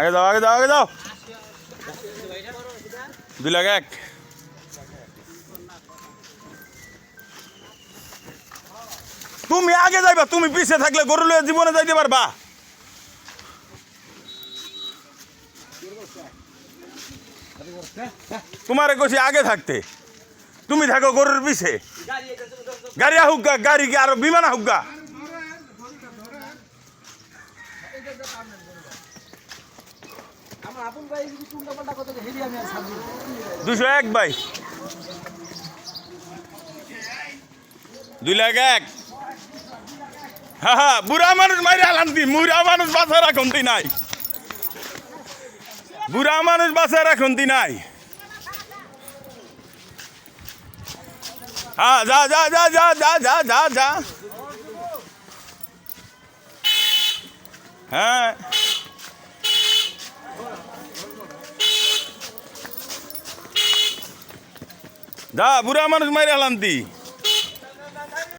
আগে যাও আগে যাও আগে যাও 2,01,000 তুমি আগে যাইবা তুমি পিছে থাকলে গরু লয়ে জীবনে যাইতে পারবা তোমারে কইছি আগে থাকতে তুমি থাকো গরুর পিছে গাড়ি আহুক গা গাড়ি কি আরো বিমান আহুক গা 201 ভাই 2,01,000 হ্যাঁ হ্যাঁ বুড়া মানুষ মারি আলান্তি বুড়া মানুষ বাঁচা রাখন্তি নাই বুড়া মানুষ বাঁচা রাখন্তি নাই হ্যাঁ যা যা যা যা যা যা যা যা হ্যাঁ যা বুড়া মানুষ মারি আলান্তি